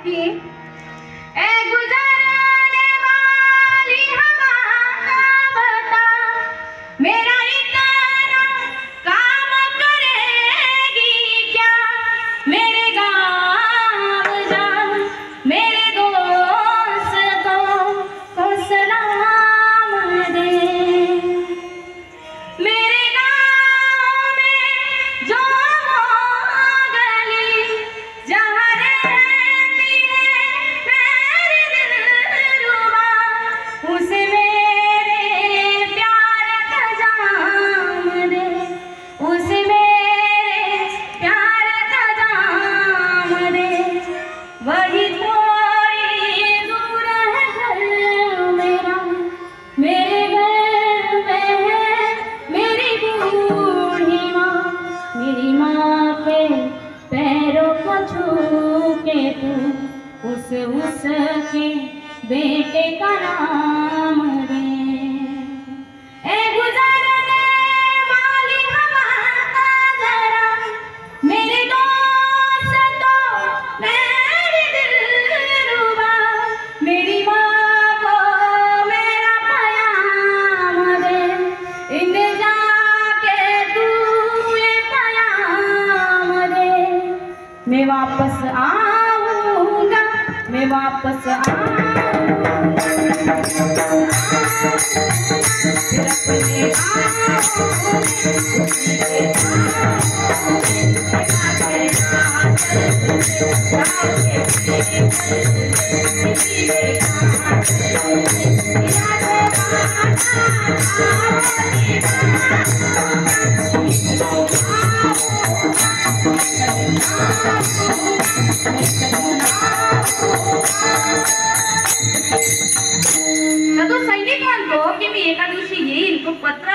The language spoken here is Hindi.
कि ए गुजरने वाली हवा बता मेरा इतना काम करेगी क्या। मेरे गाँव जा मेरे दोस्तों को सलाम दे। मेरे गाँव में जो गली जहाँ रहती है मेरी दिलरुबा उसे मेरे प्यार का जाम दे। उसे मेरे प्यार का जाम दे। वही थोड़ी दूर है घर मेरा मेरे घर में है मेरी बूढ़ी माँ। मेरी माँ के पैरों को छू के तू उसके बेटे का नाम दे। ए गुजरने वाली हवा जरा मेरे दोस्तों मेरी दिलरुबा मेरी माँ को मेरा पयाम दे। इन जाके तू ये पयाम दे। मैं वापस आऊँगा मैं वापस आऊँगा फिर अपने गाँव में उसी के गाँव में बिना के आंचल तुझे जाके किसी के आंचल में बिना के तो सैनिक म्हणतो की मी एका दिवशी येईल तो पत्र